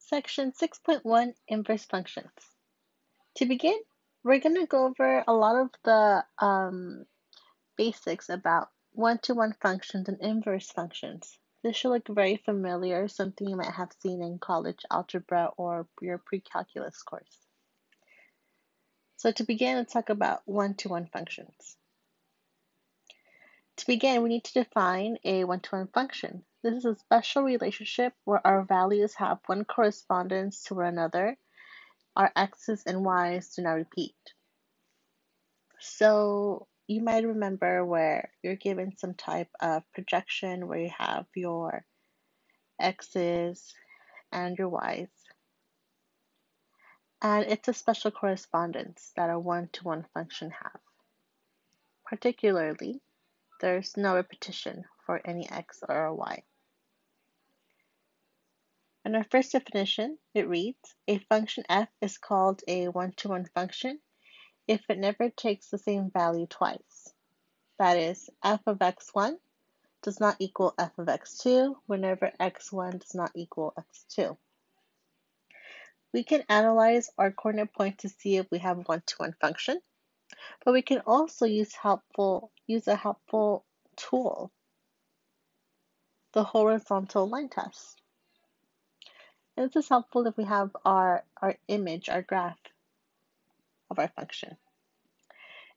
Section 6.1 Inverse Functions. To begin, we're going to go over a lot of the basics about one-to-one functions and inverse functions. This should look very familiar, something you might have seen in college algebra or your pre-calculus course. So to begin, let's talk about one-to-one functions. To begin, we need to define a one-to-one function. This is a special relationship where our values have one correspondence to one another. Our x's and y's do not repeat. So you might remember where you're given some type of projection where you have your x's and your y's. And it's a special correspondence that a one-to-one function has. Particularly, there's no repetition for any x or a y. In our first definition, it reads, a function f is called a one-to-one function if it never takes the same value twice. That is, f of x1 does not equal f of x2 whenever x1 does not equal x2. We can analyze our coordinate point to see if we have a one-to-one function, but we can also use a helpful tool, the horizontal line test. And this is helpful if we have our image, our graph of our function.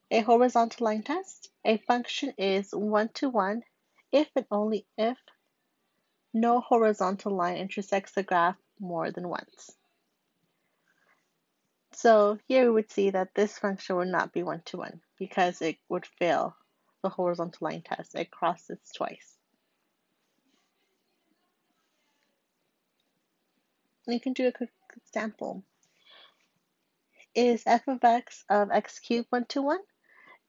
A horizontal line test, a function is one-to-one if and only if no horizontal line intersects the graph more than once. So here we would see that this function would not be one-to-one because it would fail the horizontal line test. It crosses twice. And you can do a quick example. Is f of x cubed one-to-one?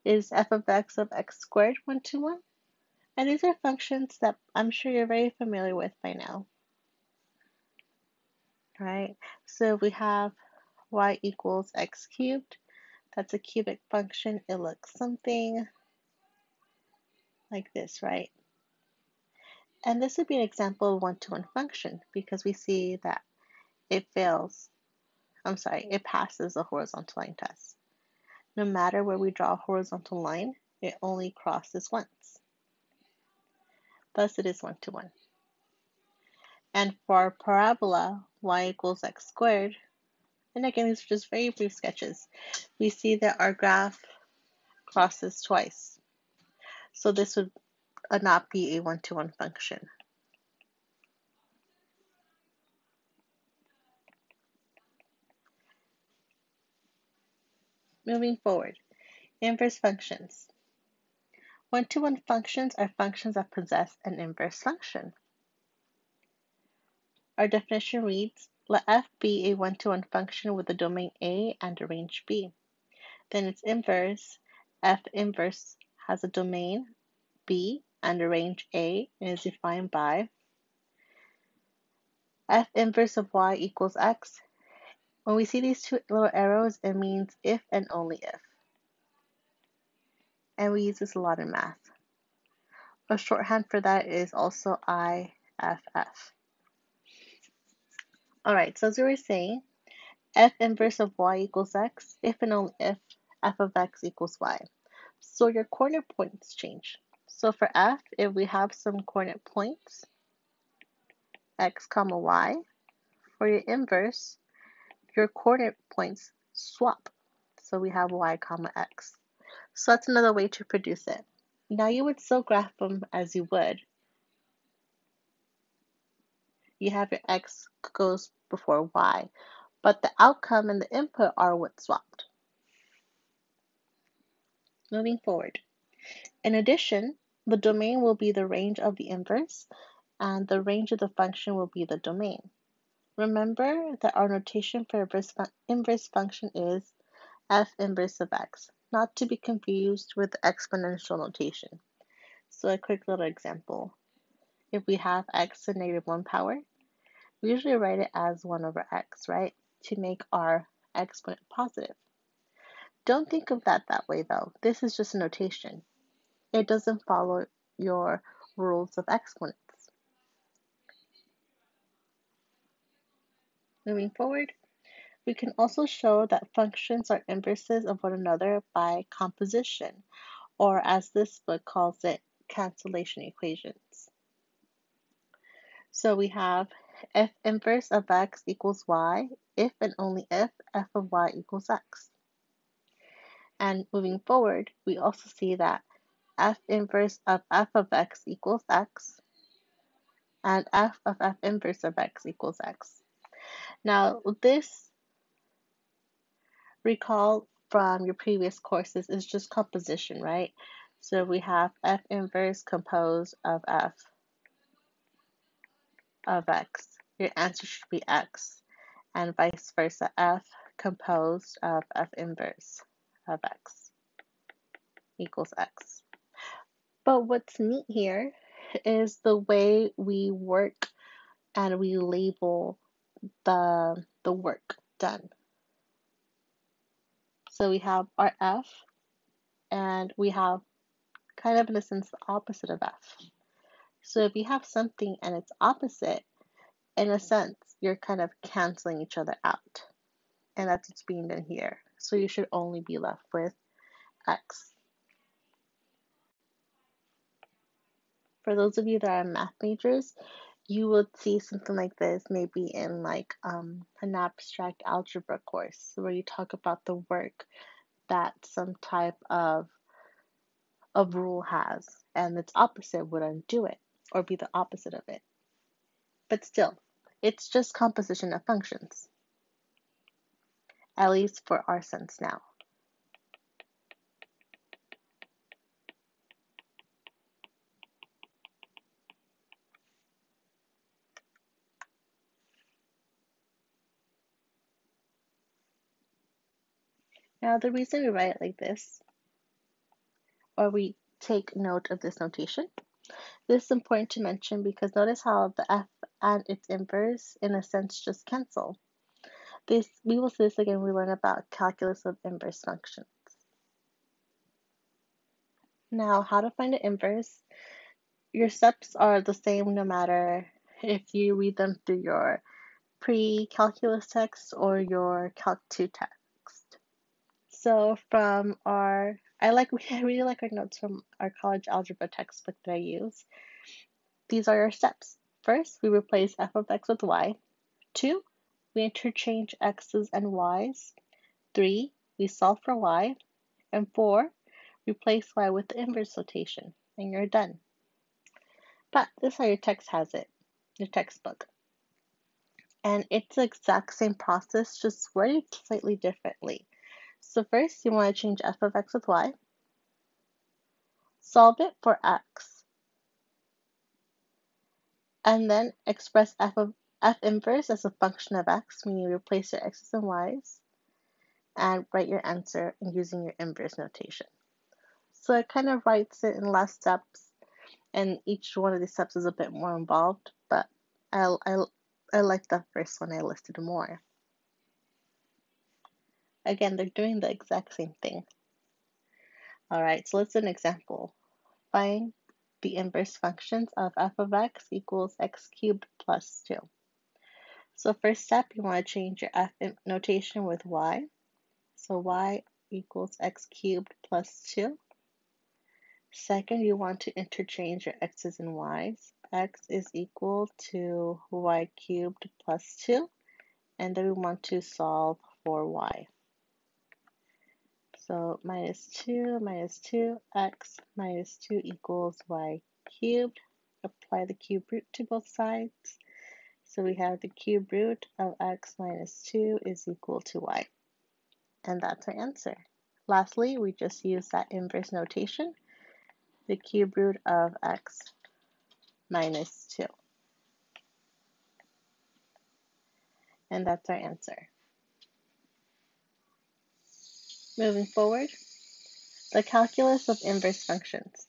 Is f of x of x squared one-to-one? And these are functions that I'm sure you're very familiar with by now. Right? So we have y equals x cubed. That's a cubic function. It looks something like this, right? And this would be an example of one-to-one function because we see that it passes the horizontal line test. No matter where we draw a horizontal line, it only crosses once. Thus, it is one-to-one. And for our parabola, y equals x squared, and again, these are just very brief sketches, we see that our graph crosses twice. So this would not be a one-to-one function. Moving forward, inverse functions. One-to-one functions are functions that possess an inverse function. Our definition reads, let f be a one-to-one function with a domain A and a range B. Then its inverse, f inverse, has a domain B and a range A and is defined by f inverse of y equals x. When we see these two little arrows, it means if and only if. And we use this a lot in math. A shorthand for that is also IFF. Alright, so as we were saying, f inverse of y equals x if and only if f of x equals y. So your coordinate points change. So for f, if we have some coordinate points, x comma y, for your inverse, your coordinate points swap. So we have y comma x. So that's another way to produce it. Now you would still graph them as you would. You have your x goes before y, but the outcome and the input are what swapped. Moving forward. In addition, the domain will be the range of the inverse, and the range of the function will be the domain. Remember that our notation for inverse function is f inverse of x, not to be confused with exponential notation. So a quick little example. If we have x to the -1 power, we usually write it as 1 over x, right? To make our exponent positive. Don't think of that way though. This is just a notation. It doesn't follow your rules of exponents. Moving forward, we can also show that functions are inverses of one another by composition, or as this book calls it, cancellation equations. So we have f inverse of x equals y if and only if f of y equals x. And moving forward, we also see that f inverse of f of x equals x, and f of f inverse of x equals x. Now, this, recall from your previous courses, is just composition, right? So we have f inverse composed of f of x. Your answer should be x, and vice versa, f composed of f inverse of x equals x. But what's neat here is the way we work and we label the work done. So we have our f, and we have kind of in a sense the opposite of f. So if you have something and its opposite, in a sense, you're kind of canceling each other out. And that's what's being done here. So you should only be left with x. For those of you that are math majors, you would see something like this maybe in like an abstract algebra course where you talk about the work that some type of rule has, and its opposite would undo it or be the opposite of it. But still, it's just composition of functions, at least for our sense now. Now, the reason we write it like this, or we take note of this notation, this is important to mention because notice how the f and its inverse, in a sense, just cancel. We will see this again when we learn about calculus of inverse functions. Now, how to find an inverse? Your steps are the same no matter if you read them through your pre-calculus text or your Calc2 text. So from I really like our notes from our college algebra textbook that I use. These are our steps. First, we replace f of x with y. 2, we interchange x's and y's. 3, we solve for y. And 4, replace y with the inverse notation, and you're done. But this is how your text has it, your textbook. And it's the exact same process, just worded slightly differently. So first, you want to change f of x with y. Solve it for x. And then express f inverse as a function of x, meaning you replace your x's and y's, and write your answer using your inverse notation. So it kind of writes it in less steps, and each one of these steps is a bit more involved, but I like the first one I listed more. Again, they're doing the exact same thing. All right, so let's do an example. Find the inverse functions of f of x equals x cubed plus 2. So first step, you want to change your f notation with y. So y equals x cubed plus 2. Second, you want to interchange your x's and y's. X is equal to y cubed plus 2. And then we want to solve for y. So minus 2, x minus 2 equals y cubed. Apply the cube root to both sides. So we have the cube root of x minus 2 is equal to y. And that's our answer. Lastly, we just use that inverse notation, the cube root of x minus 2. And that's our answer. Moving forward, the calculus of inverse functions.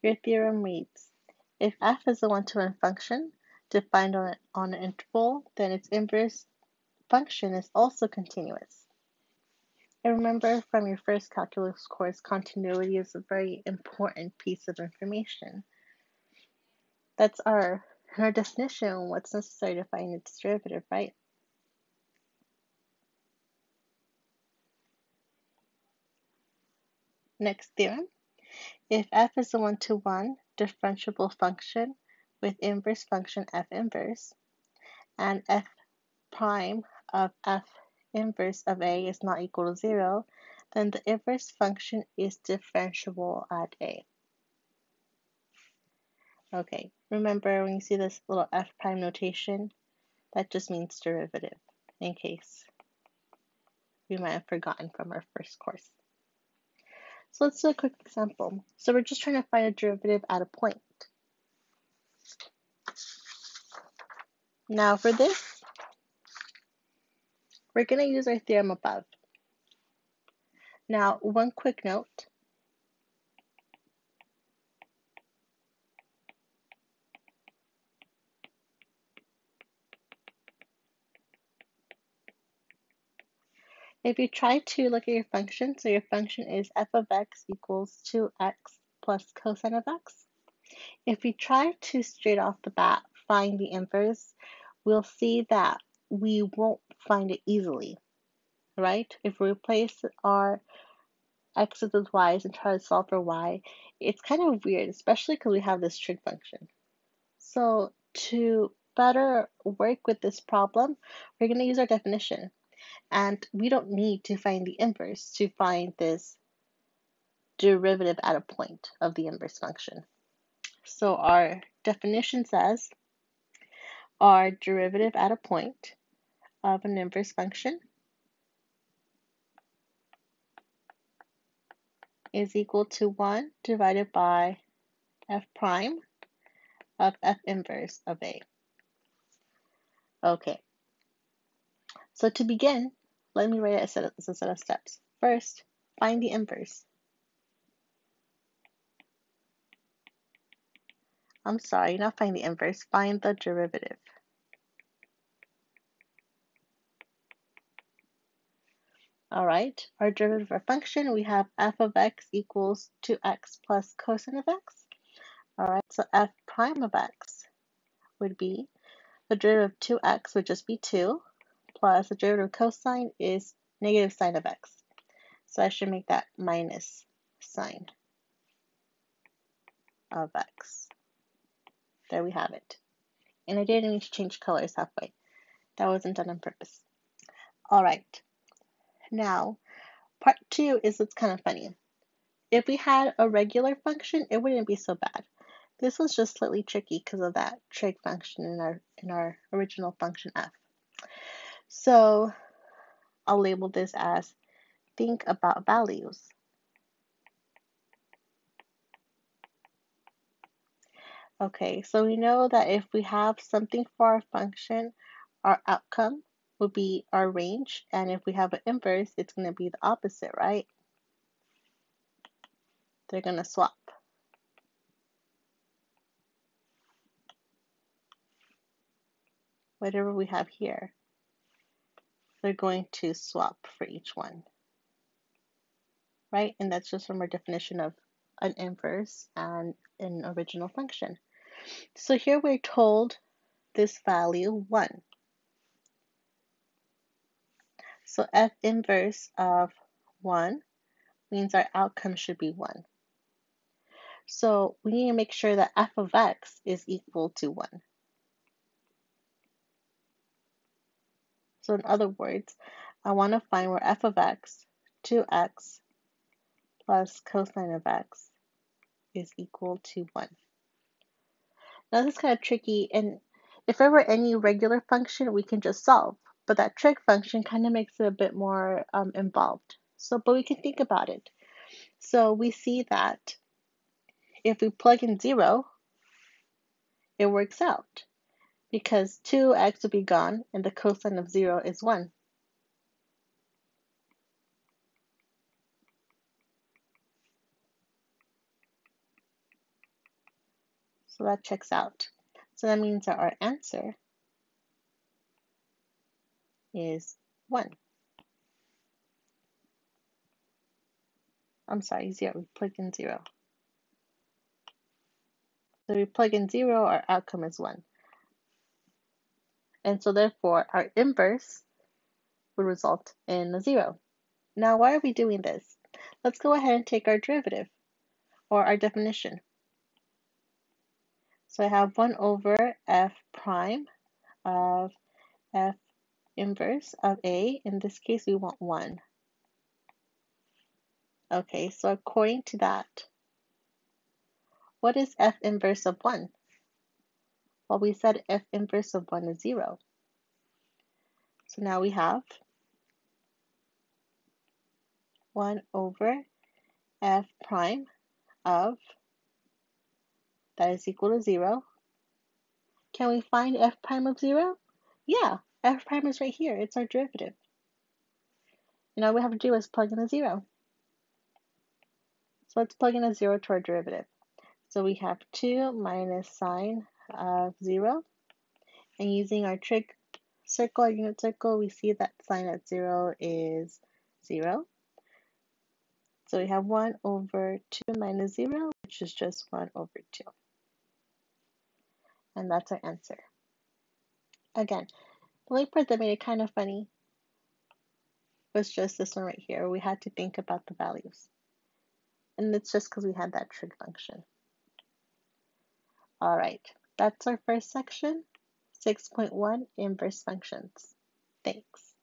Your theorem reads, if f is a one-to-one function defined on an interval, then its inverse function is also continuous. And remember from your first calculus course, continuity is a very important piece of information. That's our definition, what's necessary to find its derivative, right? Next theorem. If f is a one-to-one differentiable function with inverse function f inverse, and f prime of f inverse of a is not equal to 0, then the inverse function is differentiable at a. Okay, remember when you see this little f prime notation, that just means derivative, in case we might have forgotten from our first course. So let's do a quick example. So we're just trying to find a derivative at a point. Now for this, we're going to use our theorem above. Now, one quick note. If you try to look at your function, so your function is f of x equals 2x plus cosine of x. If we try to straight off the bat find the inverse, we'll see that we won't find it easily, right? If we replace our x's with y's and try to solve for y, it's kind of weird, especially because we have this trig function. So to better work with this problem, we're going to use our definition. And we don't need to find the inverse to find this derivative at a point of the inverse function. So our definition says our derivative at a point of an inverse function is equal to 1 divided by f prime of f inverse of a. Okay, so to begin, let me write it as a set of steps. First, find the inverse. I'm sorry, not find the inverse, find the derivative. All right, our derivative of our function, we have f of x equals 2x plus cosine of x. All right, so f prime of x would be, the derivative of 2x would just be 2, plus the derivative of cosine is negative sine of x. So I should make that minus sine of x. There we have it. And I didn't need to change colors halfway. That wasn't done on purpose. All right, now part 2 is what's kind of funny. If we had a regular function, it wouldn't be so bad. This was just slightly tricky because of that trig function in our original function f. So I'll label this as think about values. Okay, so we know that if we have something for our function, our outcome would be our range, and if we have an inverse, it's going to be the opposite, right? They're going to swap. Whatever we have here, they're going to swap for each one, right? And that's just from our definition of an inverse and an original function. So here we're told this value 1. So f inverse of 1 means our outcome should be 1. So we need to make sure that f of x is equal to 1. So in other words, I want to find where f of x, 2x plus cosine of x is equal to 1. Now this is kind of tricky, and if there were any regular function, we can just solve. But that trig function kind of makes it a bit more involved. But we can think about it. So we see that if we plug in 0, it works out because 2x will be gone and the cosine of 0 is 1. So that checks out. So that means that our answer is 1. I'm sorry, 0. We plugged in 0. So we plug in 0, our outcome is 1. And so therefore, our inverse would result in a 0. Now, why are we doing this? Let's go ahead and take our derivative, or our definition. So I have 1 over f prime of f inverse of a. In this case, we want 1. Okay, so according to that, what is f inverse of 1? Well, we said f inverse of 1 is 0. So now we have 1 over f prime of, that is equal to 0. Can we find f prime of 0? Yeah, f prime is right here. It's our derivative. And all we have to do is plug in a 0. So let's plug in a 0 to our derivative. So we have 2 minus sine of 0. And using our trig circle, our unit circle, we see that sine at 0 is 0. So we have 1 over 2 minus 0, which is just 1 over 2. And that's our answer. Again, the only part that made it kind of funny was just this one right here. We had to think about the values. And it's just because we had that trig function. All right, that's our first section, 6.1 inverse functions. Thanks.